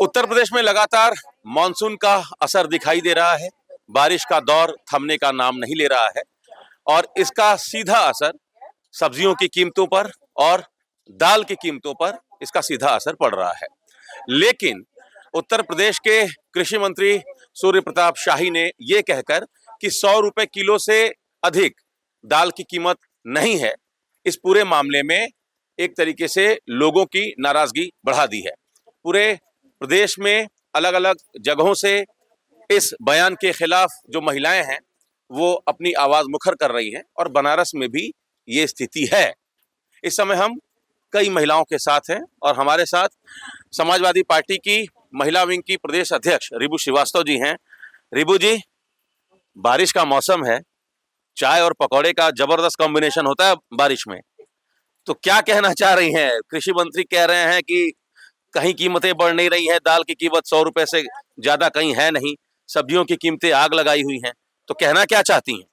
उत्तर प्रदेश में लगातार मानसून का असर दिखाई दे रहा है। बारिश का दौर थमने का नाम नहीं ले रहा है और इसका सीधा असर सब्जियों की कीमतों पर और दाल की कीमतों पर इसका सीधा असर पड़ रहा है। लेकिन उत्तर प्रदेश के कृषि मंत्री सूर्य प्रताप शाही ने यह कहकर कि 100 रुपए किलो से अधिक दाल की कीमत नहीं है, इस पूरे मामले में एक तरीके से लोगों की नाराजगी बढ़ा दी है। पूरे प्रदेश में अलग अलग जगहों से इस बयान के खिलाफ जो महिलाएं हैं वो अपनी आवाज मुखर कर रही हैं और बनारस में भी ये स्थिति है। इस समय हम कई महिलाओं के साथ हैं और हमारे साथ समाजवादी पार्टी की महिला विंग की प्रदेश अध्यक्ष रिबू श्रीवास्तव जी हैं। रिबू जी, बारिश का मौसम है, चाय और पकौड़े का जबरदस्त कॉम्बिनेशन होता है बारिश में, तो क्या कहना चाह रही हैं? कृषि मंत्री कह रहे हैं कि कहीं कीमतें बढ़ नहीं रही हैं, दाल की कीमत 100 रुपए से ज्यादा कहीं है नहीं, सब्जियों की कीमतें आग लगाई हुई हैं, तो कहना क्या चाहती हैं?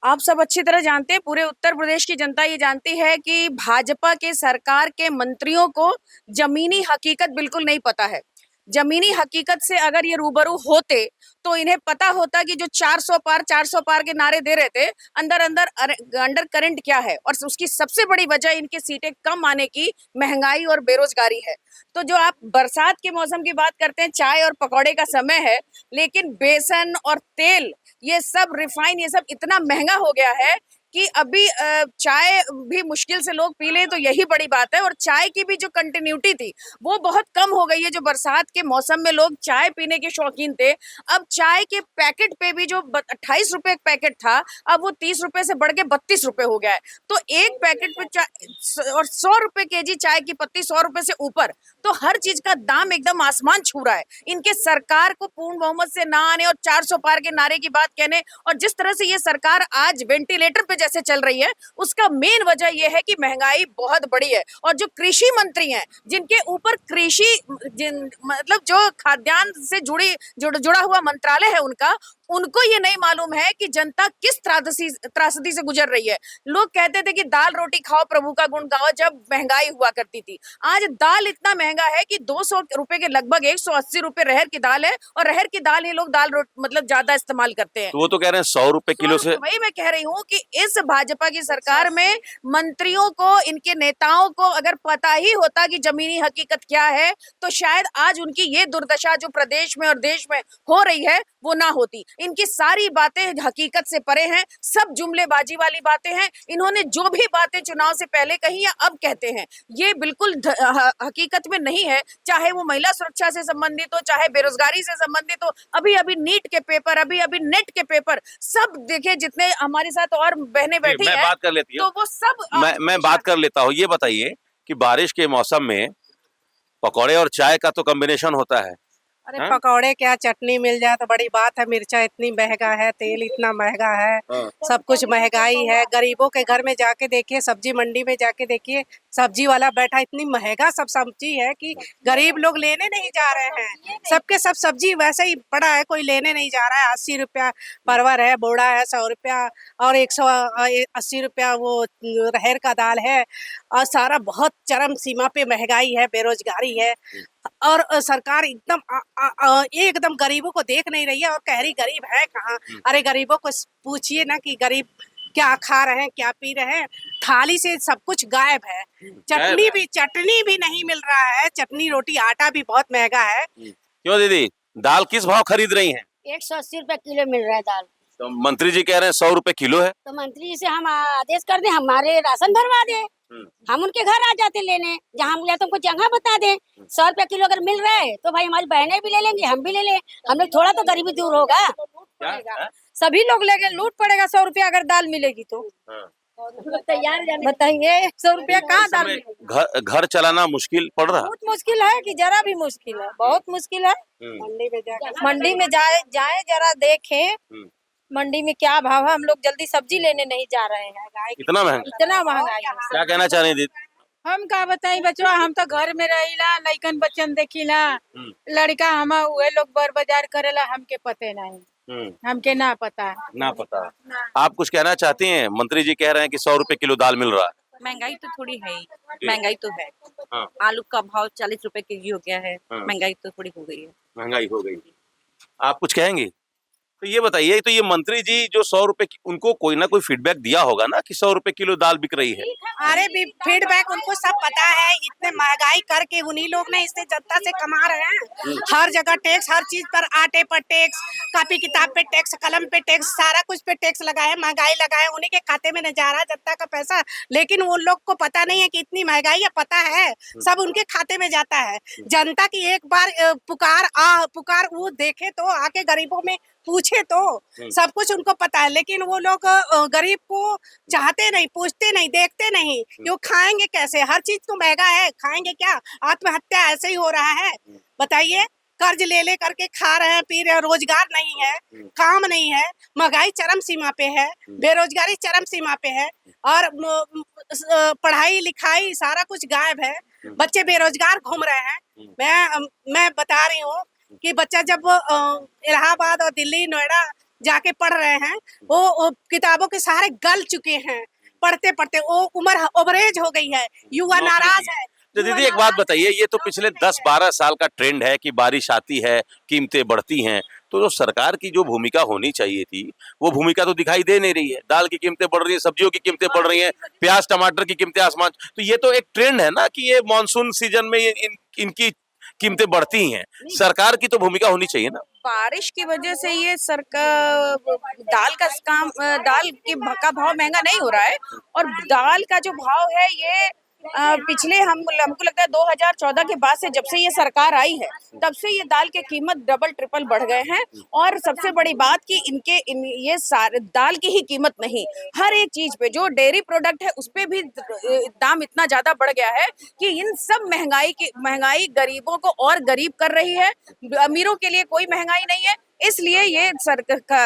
आप सब अच्छी तरह जानते हैं, पूरे उत्तर प्रदेश की जनता ये जानती है कि भाजपा के सरकार के मंत्रियों को जमीनी हकीकत बिल्कुल नहीं पता है। जमीनी हकीकत से अगर ये रूबरू होते तो इन्हें पता होता कि जो 400 पार के नारे दे रहे थे, अंदर अंदर अंडर करंट क्या है और उसकी सबसे बड़ी वजह इनकी सीटें कम आने की महंगाई और बेरोजगारी है। तो जो आप बरसात के मौसम की बात करते हैं, चाय और पकौड़े का समय है, लेकिन बेसन और तेल, ये सब रिफाइन, ये सब इतना महंगा हो गया है कि अभी चाय भी मुश्किल से लोग पी लें, तो यही बड़ी बात है। और चाय की भी जो कंटिन्यूटी थी वो बहुत कम हो गई है। जो बरसात के मौसम में लोग चाय पीने के शौकीन थे, अब चाय के पैकेट पे भी जो 28 रुपए एक पैकेट था, अब वो 30 रुपए से बढ़ के 32 रुपए हो गया है। तो एक पैकेट पे और 100 रुपए केजी चाय की पत्ती, 100 रुपए से ऊपर, तो हर चीज का दाम एकदम आसमान छू रहा है। इनके सरकार को पूर्ण बहुमत से ना आने और 400 पार के नारे की बात कहने, और जिस तरह से ये सरकार आज वेंटिलेटर पे जैसे चल रही है, उसका मेन वजह यह है कि महंगाई बहुत बड़ी है। और जो कृषि मंत्री हैं, जिनके ऊपर मतलब जो खाद्यान्न से जुड़ा हुआ मंत्रालय है उनको ये नहीं मालूम है कि जनता किस त्रासदी से गुजर रही है। लोग कहते थे कि दाल रोटी खाओ प्रभु का गुण गाओ जब महंगाई हुआ करती थी। आज दाल इतना महंगा है कि 200 रुपए के लगभग 180 रुपए रहर की दाल है, और रहर की दाल ही लोग मतलब ज्यादा इस्तेमाल करते हैं। तो वो तो कह रहे हैं 100 रुपए किलो से। वही मैं कह रही हूँ कि इस भाजपा की सरकार में मंत्रियों को, इनके नेताओं को अगर पता ही होता कि जमीनी हकीकत क्या है, तो शायद आज उनकी ये दुर्दशा जो प्रदेश में और देश में हो रही है वो ना होती। इनकी सारी बातें हकीकत से परे हैं, सब जुमलेबाजी वाली बातें हैं। इन्होंने जो भी बातें चुनाव से पहले कही या अब कहते हैं, ये बिल्कुल हकीकत में नहीं है। चाहे वो महिला सुरक्षा से संबंधित हो, चाहे बेरोजगारी से संबंधित हो, अभी अभी नीट के पेपर, अभी अभी नेट के पेपर, सब देखिए, जितने हमारे साथ और बहनें बैठी हैं, बात कर लेती तो वो सब मैं बात कर लेता हूँ। ये बताइए कि बारिश के मौसम में पकौड़े और चाय का तो कॉम्बिनेशन होता है। अरे हाँ? पकौड़े क्या, चटनी मिल जाए तो बड़ी बात है। मिर्चा इतनी महंगा है, तेल इतना महंगा है, हाँ। सब कुछ महंगाई है। गरीबों के घर में जाके देखिए, सब्जी मंडी में जाके देखिए, सब्जी वाला बैठा, इतनी महंगा सब सब्जी है कि गरीब लोग लेने नहीं जा रहे हैं। सबके सब सब्जी वैसे ही पड़ा है, कोई लेने नहीं जा रहा है। 80 रुपया परवर है, बोड़ा है 100 रुपया, और 180 रुपया वो रहर का दाल है। और सारा बहुत चरम सीमा पे महंगाई है, बेरोजगारी है, और सरकार एकदम गरीबों को देख नहीं रही है और कह रही गरीब है कहाँ। अरे गरीबों को पूछिए ना कि गरीब क्या खा रहे हैं, क्या पी रहे हैं। थाली से सब कुछ गायब है। चटनी भी नहीं मिल रहा है। चटनी रोटी आटा भी बहुत महंगा है। क्यों दीदी, दाल किस भाव खरीद रही हैं? 180 रुपए किलो मिल रहा है दाल। तो मंत्री जी कह रहे हैं 100 रुपए किलो है। तो मंत्री जी से हम आदेश कर दें, हमारे राशन भरवा दे, हम उनके घर आ जाते लेने। जहाँ मिला तुमको जगह बता दें। 100 रुपए किलो अगर मिल रहा है तो भाई हमारी बहनें भी ले लेंगी, हम भी ले लें। हम लोग थोड़ा तो गरीबी दूर होगा। सभी लोग लेंगे, लूट पड़ेगा 100 रुपया अगर दाल मिलेगी तो। तैयार बताइए 100 रुपया कहाँ दाल मिलेगी? घर चलाना मुश्किल पड़ रहा। बहुत मुश्किल है कि जरा भी मुश्किल है, बहुत मुश्किल है। मंडी में जाए जरा देखें मंडी में क्या भाव है। हम लोग जल्दी सब्जी लेने नहीं जा रहे हैं, इतना महंगाई है। क्या कहना चाह रही दीदी? हम का बताई बचवा, हम तो घर में रहिला, लइकन बच्चन देखिला, लड़का हम उहे लोग बर बाजार करेला, हमके पते नहीं, हमके ना पता। आप कुछ कहना चाहती हैं? मंत्री जी कह रहे हैं कि 100 रुपए किलो दाल मिल रहा है। महंगाई तो थोड़ी है ही, महंगाई तो है। हाँ। आलू का भाव 40 रुपए केजी हो गया है, हाँ। महंगाई तो थोड़ी हो गई है। महंगाई हो गई। आप कुछ कहेंगे? तो ये बताइए, तो ये मंत्री जी जो 100 रुपए उनको कोई ना कोई फीडबैक दिया होगा ना कि 100 रुपए किलो दाल बिक रही है। अरे भी फीडबैक उनको सब पता है, इतने महंगाई करके उन्हीं लोग ने इससे जनता से कमा रहे हैं। हर जगह टैक्स, हर चीज पर, आटे पर टैक्स, कॉपी किताब पे टैक्स, कलम पे टैक्स, सारा कुछ पे टैक्स लगाए, महंगाई लगाए, उन्हीं के खाते में न जा रहा है जनता का पैसा। लेकिन उन लोग को पता नहीं है कि इतनी महंगाई है, पता है सब उनके खाते में जाता है। जनता की एक बार पुकार वो देखे तो, आके गरीबों में पूछे तो सब कुछ उनको पता है। लेकिन वो लोग गरीब को चाहते नहीं, पूछते नहीं, देखते नहीं कि वो खाएंगे कैसे। हर चीज तो महंगा है, खाएंगे क्या? आत्महत्या ऐसे ही हो रहा है। बताइए, कर्ज ले ले करके खा रहे हैं, पी रहे हैं, रोजगार नहीं है, काम नहीं है, महंगाई चरम सीमा पे है, बेरोजगारी चरम सीमा पे है, और पढ़ाई लिखाई सारा कुछ गायब है। बच्चे बेरोजगार घूम रहे हैं। मैं बता रही हूँ कि बच्चा जब इलाहाबाद और दिल्ली, नोएडा जाके पढ़ रहे हैं, वो किताबों के सहारे गल चुके हैं। पढ़ते पढ़ते वो उम्र ओवरेज हो गई है, युवा नाराज है। तो दीदी एक बात बताइए, ये तो पिछले 10-12 साल का ट्रेंड है कि बारिश आती है, कीमतें बढ़ती हैं, तो जो सरकार की जो भूमिका होनी चाहिए थी वो भूमिका तो दिखाई दे नहीं रही है। दाल की कीमतें बढ़ रही है, सब्जियों की कीमतें बढ़ रही हैं, प्याज टमाटर की कीमतें आसमान। तो ये तो एक ट्रेंड है ना कि ये मानसून सीजन में इनकी कीमतें बढ़ती हैं। सरकार की तो भूमिका होनी चाहिए ना। बारिश की वजह से ये सरकार दाल का भाव महंगा नहीं हो रहा है। और दाल का जो भाव है ये पिछले हमको लगता है 2014 के बाद से, जब से ये सरकार आई है, तब से ये दाल के कीमत डबल ट्रिपल बढ़ गए हैं। और सबसे बड़ी बात कि ये सारे दाल की ही कीमत नहीं, हर एक चीज पे जो डेयरी प्रोडक्ट है उस पे भी दाम इतना ज्यादा बढ़ गया है कि इन सब महंगाई गरीबों को और गरीब कर रही है। अमीरों के लिए कोई महंगाई नहीं है। इसलिए ये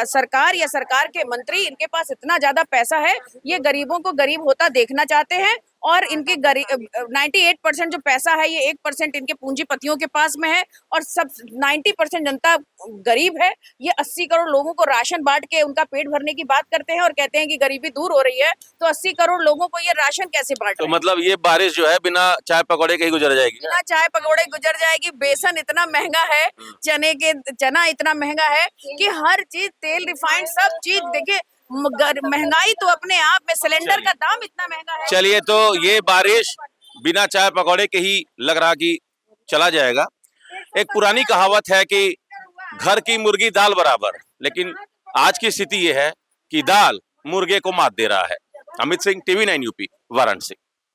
सरकार या सरकार के मंत्री, इनके पास इतना ज्यादा पैसा है, ये गरीबों को गरीब होता देखना चाहते हैं। और इनके 98% जो पैसा है, ये 1% इनके पूंजीपतियों के पास में है। और सब 90% जनता गरीब है। ये 80 करोड़ लोगों को राशन बांट के उनका पेट भरने की बात करते हैं और कहते हैं कि गरीबी दूर हो रही है। तो 80 करोड़ लोगों को ये राशन कैसे बांट तो रहे हैं? मतलब ये बारिश जो है बिना चाय पकौड़े के ही गुजर जाएगी। बिना चाय पकौड़े गुजर जाएगी। बेसन इतना महंगा है, चना इतना महंगा है कि हर चीज, तेल, रिफाइंड, सब चीज देखिए, महंगाई तो अपने आप में, सिलेंडर का दाम इतना महंगा है। चलिए, तो ये बारिश बिना चाय पकौड़े के ही लग रहा कि चला जाएगा। एक पुरानी कहावत है कि घर की मुर्गी दाल बराबर, लेकिन आज की स्थिति ये है कि दाल मुर्गे को मात दे रहा है। Amit Singh, TV9 UP, Varanasi.